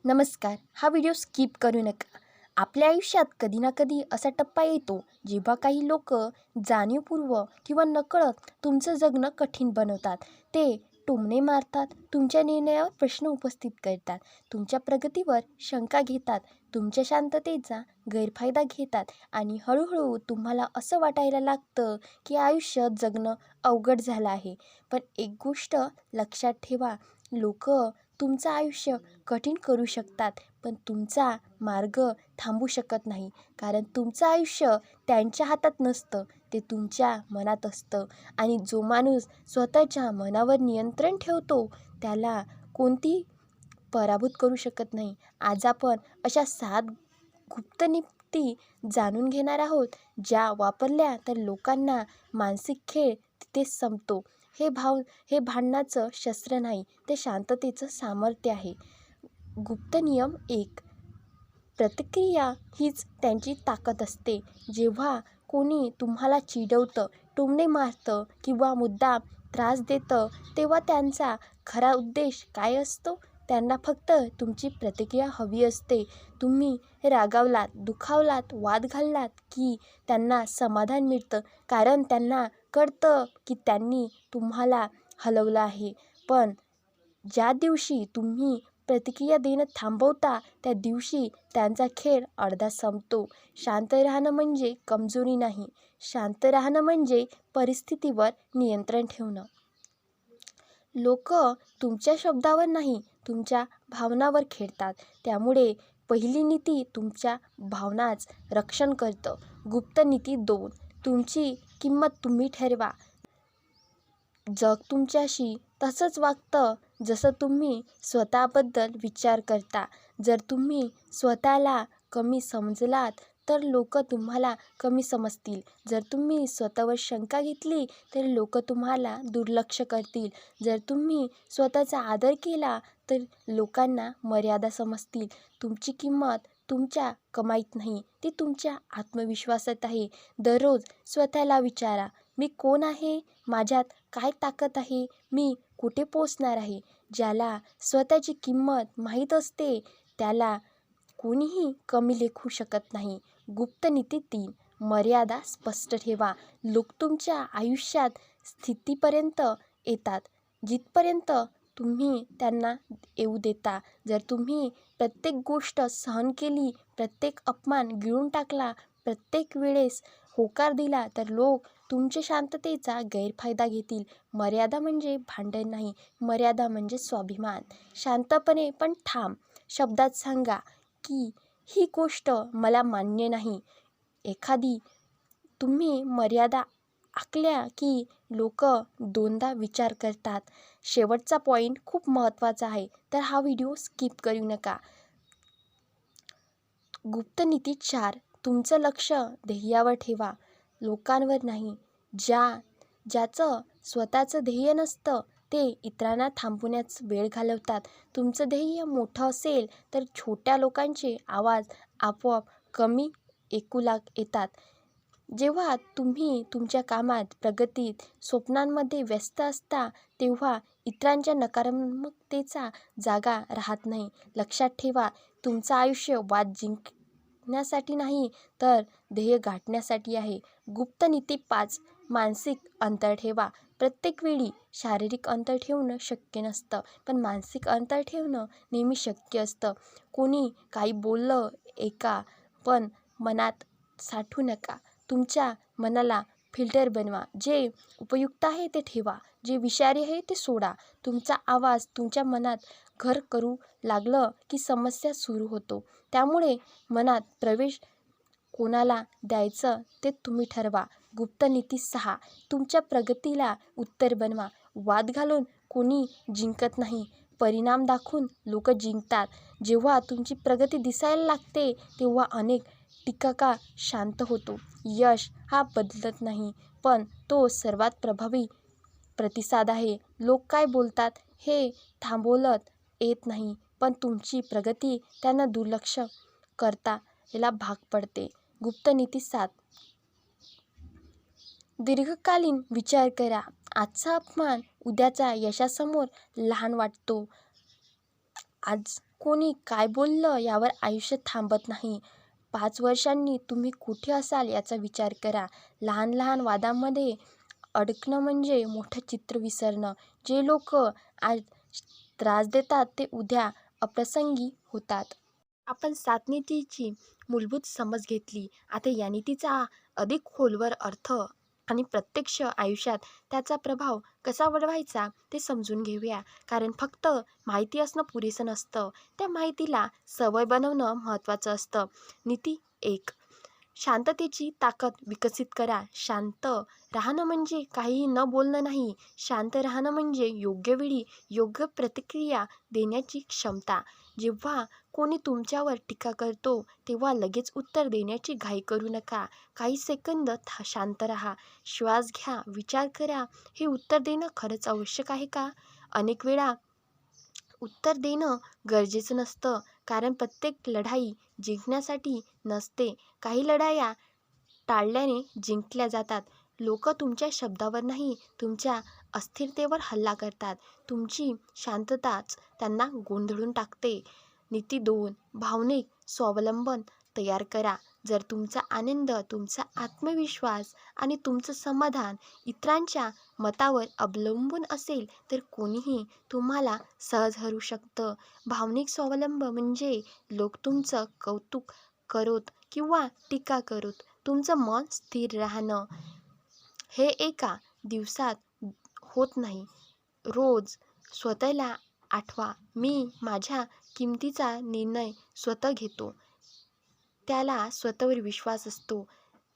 नमस्कार. हा video skip करू नका. आपल्या आयुष्यात कधी ना कधी असा टप्पा येतो जेव्हा काही लोक जाणीवपूर्वक किंवा नकळत तुमचं जगणं कठीण बनवतात. ते टोमणे मारतात, तुमच्या निर्णयावर प्रश्न उपस्थित करतात, तुमच्या प्रगतीवर शंका घेतात, तुमच्या शांततेचा गैरफायदा घेतात आणि हळूहळू तुम्हाला असं वाटायला लागतं की आयुष्य जगणं अवघड झालं आहे. पण एक गोष्ट लक्षात ठेवा, लोक तुमचं आयुष्य कठीण करू शकतात, पण तुमचा मार्ग थांबू शकत नाही. कारण तुमचं आयुष्य त्यांच्या हातात नसतं, ते तुमच्या मनात असतं. आणि जो माणूस स्वतःच्या मनावर नियंत्रण ठेवतो त्याला कोणती पराभूत करू शकत नाही. आज आपण अशा 7 गुप्त नीती जाणून घेणार आहोत, ज्या वापरल्या तर लोकांना मानसिक खेळ तिथे संपतो. हे भांडणाचं शस्त्र नाही, ते शांततेचं सामर्थ्य आहे. गुप्त नियम 1. प्रतिक्रिया हीच त्यांची ताकद असते. जेव्हा कोणी तुम्हाला चिडवतं, टोमणे मारतं किंवा मुद्दाम त्रास देतं, तेव्हा त्यांचा खरा उद्देश काय असतो? त्यांना फक्त तुमची प्रतिक्रिया हवी असते. तुम्ही रागावलात, दुखावलात, वाद घाललात की त्यांना समाधान मिळतं, कारण त्यांना कळतं की त्यांनी तुम्हाला हलवलं आहे. पण ज्या दिवशी तुम्ही प्रतिक्रिया देणं थांबवता, त्या दिवशी त्यांचा खेळ अर्धा संपतो. शांत राहणं म्हणजे कमजोरी नाही. शांत राहणं म्हणजे परिस्थितीवर नियंत्रण ठेवणं. लोक तुमच्या शब्दावर नाही, तुमच्या भावनावर खेळतात. त्यामुळे पहिली नीती तुमच्या भावनाच रक्षण करतं. गुप्त नीती 2. तुमची किंमत तुम्ही ठरवा. जग तुमच्याशी तसंच वागतं जसं तुम्ही स्वतःबद्दल विचार करता. जर तुम्ही स्वतःला कमी समजलात तर लोक तुम्हाला कमी समजतील. जर तुम्ही स्वतःवर शंका घेतली तर लोक तुम्हाला दुर्लक्ष करतील. जर तुम्ही स्वतःचा आदर केला तर लोकांना मर्यादा समजतील. तुमची किंमत तुमच्या कमाईत नाही, ती तुमच्या आत्मविश्वासात आहे. दररोज स्वतःला विचारा, मी कोण आहे? माझ्यात काय ताकद आहे? मी कुठे पोचणार आहे? ज्याला स्वतःची किंमत माहीत असते त्याला कोणीही कमी लेखू शकत नाही. गुप्त नीती 3. मर्यादा स्पष्ट ठेवा. लोक तुमच्या आयुष्यात स्थितीपर्यंत येतात जिथपर्यंत तुम्ही त्यांना येऊ देता. जर तुम्ही प्रत्येक गोष्ट सहन केली, प्रत्येक अपमान गिळून टाकला, प्रत्येक वेळेस होकार दिला तर लोक तुमच्या शांततेचा गैरफायदा घेतील. मर्यादा म्हणजे भांडण नाही, मर्यादा म्हणजे स्वाभिमान. शांतपणे पण ठाम शब्दात सांगा की ही गोष्ट मला मान्य नाही. एखादी तुम्ही मर्यादा आखल्या की लोक दोनदा विचार करतात. शेवटचा पॉईंट खूप महत्त्वाचा आहे, तर हा व्हिडिओ स्किप करू नका. गुप्त नीती 4. तुमचं लक्ष ध्येयावर ठेवा, लोकांवर नाही. ज्याचं स्वतःचं ध्येय नसतं ते इतरांना थांबवण्यास वेळ घालवतात. तुमचं ध्येय मोठं असेल तर छोट्या लोकांचे आवाज आपोआप कमी येतात. जेव्हा तुम्ही तुमच्या कामात, प्रगतीत, स्वप्नांमध्ये व्यस्त असता तेव्हा इतरांच्या नकारात्मकतेचा जागा राहत नाही. लक्षात ठेवा, तुमचं आयुष्य वाद जिंकण्यासाठी नाही तर ध्येय गाठण्यासाठी आहे. गुप्त नीती 5. मानसिक अंतर ठेवा. प्रत्येक वेळी शारीरिक अंतर ठेवणं शक्य नसतं, पण मानसिक अंतर ठेवणं नेहमी शक्य असतं. कोणी काही बोललं ऐका, पण मनात साठवू नका. तुमच्या मनाला फिल्टर बनवा. जे उपयुक्त आहे ते ठेवा, जे विषारी आहे ते सोडा. तुमचा आवाज तुमच्या मनात घर करू लागलं की समस्या सुरू होतो. त्यामुळे मनात प्रवेश कोणाला द्यायचं ते तुम्ही ठरवा. गुप्त नीती 6. तुमच्या प्रगतीला उत्तर बनवा. वाद घालून कोणी जिंकत नाही, परिणाम दाखवून लोक जिंकतात. जेव्हा तुमची प्रगती दिसायला लागते तेव्हा अनेक टीकाकार शांत होतो. यश हा बदलत नाही, पण तो सर्वात प्रभावी प्रतिसाद आहे. लोक काय बोलतात हे थांबवलत येत नाही, पण तुमची प्रगती त्यांना दुर्लक्ष करता याला भाग पडते. गुप्त नीती 7. दीर्घकालीन विचार करा. आजचा अपमान उद्याच्या यशासमोर लहान वाटतो. आज कोणी काय बोललं यावर आयुष्य थांबत नाही. 5 वर्षांनी तुम्ही कुठे असाल याचा विचार करा. लहान लहान वादांमध्ये अडकणं म्हणजे मोठं चित्र विसरणं. जे लोक आज त्रास देतात ते उद्या अप्रसंगी होतात. आपण सात नीतीची मूलभूत समज घेतली. आता या नीतीचा अधिक खोलवर अर्थ आणि प्रत्यक्ष आयुष्यात त्याचा प्रभाव कसा वाढवायचा ते समजून घेऊया. कारण फक्त माहिती असणं पुरेसं नसतं, त्या माहितीला सवय बनवणं महत्त्वाचं असतं. नीती 1. शांततेची ताकद विकसित करा. शांत राहणं म्हणजे काहीही न बोलणं नाही. शांत राहणं म्हणजे योग्य वेळी योग्य प्रतिक्रिया देण्याची क्षमता. जेव्हा कोणी तुमच्यावर टीका करतो तेव्हा लगेच उत्तर देण्याची घाई करू नका. काही सेकंद शांत राहा. श्वास घ्या. विचार करा, हे उत्तर देणं खरंच आवश्यक आहे का? अनेक वेळा उत्तर देणं गरजेचं नसतं, कारण प्रत्येक लढाई जिंकण्यासाठी नसते. काही लढाया टाळल्याने जिंकल्या जातात. लोक तुमच्या शब्दावर नाही, तुमच्या अस्थिरतेवर हल्ला करतात. तुमची शांतताच त्यांना गोंधळून टाकते. नीती 2. भावनिक स्वावलंबन तयार करा. जर तुमचा आनंद, तुमचा आत्मविश्वास आणि तुमचं समाधान इतरांच्या मतावर अवलंबून असेल तर कोणीही तुम्हाला सहज हरवू शकतं. भावनिक स्वावलंबन म्हणजे लोक तुमचं कौतुक करोत किंवा टीका करोत, तुमचं मन स्थिर राहणं. हे एका दिवसात होत नाही. रोज स्वतःला आठवा, मी माझ्या किमतीचा निर्णय स्वतः घेतो. त्याला स्वतःवर विश्वास असतो.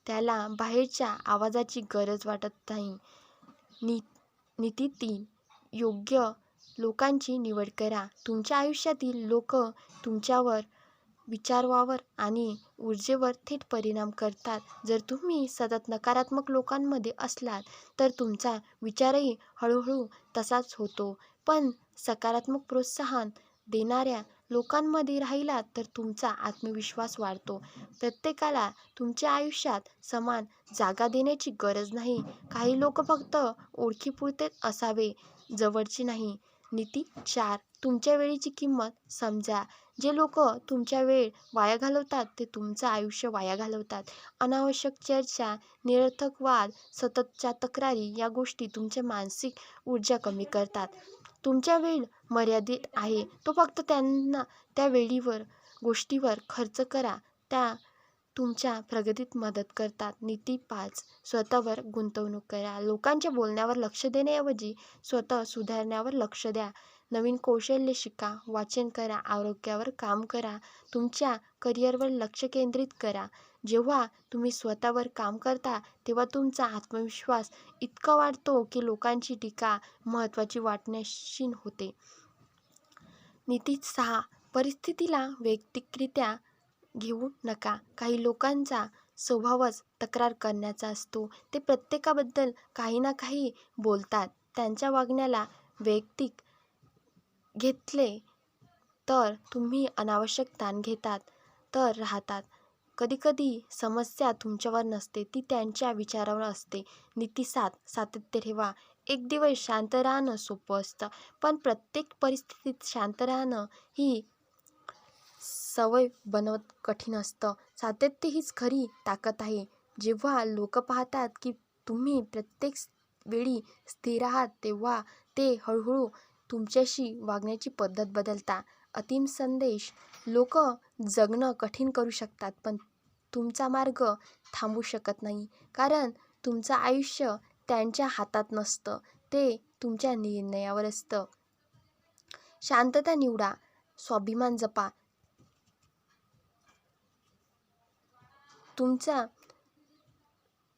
त्याला बाहेरच्या आवाजाची गरज वाटत नाही. नीती 3. योग्य लोकांची निवड करा. तुमच्या आयुष्यातील लोक तुमच्यावर विचारावर आणि ऊर्जेवर थेट परिणाम करतात. जर तुम्ही सतत नकारात्मक लोकांमध्ये असलात तर तुमचा विचारही हळूहळू तसाच होतो. पण सकारात्मक प्रोत्साहन देणाऱ्या लोकांमध्ये राहिलात तर तुमचा आत्मविश्वास वाढतो. प्रत्येकाला तुमच्या आयुष्यात समान जागा देण्याची गरज नाही. काही लोक फक्त ओळखीपुरतेच असावे, जवळचे नाही. नीती 4. तुमच्या वेळेची किंमत समजा. जे लोक तुमच्या वेळ वाया घालवतात ते तुमचं आयुष्य वाया घालवतात. अनावश्यक चर्चा, निरर्थक वाद, सततच्या तक्रारी या गोष्टी तुमची मानसिक ऊर्जा कमी करतात. तुमचा वेळ मर्यादित आहे, तो फक्त त्या वेळीवर गोष्टीवर खर्च करा, त्या तुमच्या प्रगतीत मदत करतात. नीती 5. स्वतःवर गुंतवणूक करा. लोकांच्या बोलण्यावर लक्ष देण्याऐवजी स्वतः सुधारण्यावर लक्ष द्या. नवीन कौशल्य शिका, वाचन करा, आरोग्यावर काम करा, तुमच्या करिअरवर लक्ष केंद्रित करा. जेव्हा तुम्ही स्वतःवर काम करता तेव्हा तुमचा आत्मविश्वास इतका वाढतो की लोकांची टीका महत्त्वाची वाटण्याशी होते. नीती 6. परिस्थितीला वैयक्तिकरित्या घेऊ नका. काही लोकांचा स्वभावच तक्रार करण्याचा असतो. ते प्रत्येकाबद्दल काही ना काही बोलतात. त्यांच्या वागण्याला वैयक्तिक घेतले तर तुम्ही अनावश्यक ताण घेतात तर राहतात. कधीकधी समस्या तुमच्यावर नसते, ती त्यांच्या विचारावर असते. नीती 7. सातत्य ठेवा. एक दिवस शांत राहणं सोपं असतं, पण प्रत्येक परिस्थितीत शांत राहणं ही सवय बनवत कठीण असतं. सातत्य हीच खरी ताकद आहे. जेव्हा लोक पाहतात की तुम्ही प्रत्येक वेळी स्थिर आहात तेव्हा ते हळूहळू तुमच्याशी वागण्याची पद्धत बदलतात. अंतिम संदेश. लोक जगणं कठीण करू शकतात पण तुमचा मार्ग थांबवू शकत नाही, कारण तुमचं आयुष्य त्यांच्या हातात नसतं, ते तुमच्या निर्णयावर असतं. शांतता निवडा, स्वाभिमान जपा. तुमच्या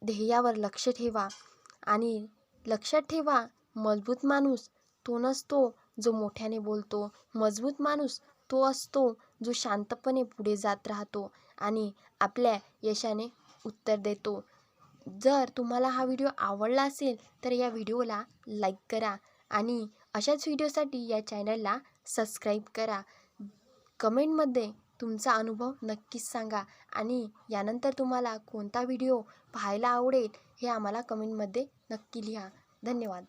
ध्येयावर लक्ष ठेवा आणि लक्षात ठेवा, मजबूत माणूस तो नसतो जो मोठ्याने बोलतो. मजबूत माणूस तो असतो जो शांतपणे पुढे जात राहतो आणि आपल्या यशाने उत्तर देतो. जर तुम्हाला हा व्हिडिओ आवडला असेल तर या व्हिडिओला लाईक करा आणि अशाच व्हिडिओसाठी या चॅनलला सबस्क्राईब करा. कमेंटमध्ये तुमचा अनुभव नक्कीच सांगा आणि यानंतर तुम्हाला कोणता व्हिडिओ पाहायला आवडेल हे आम्हाला कमेंटमध्ये नक्की लिहा. धन्यवाद.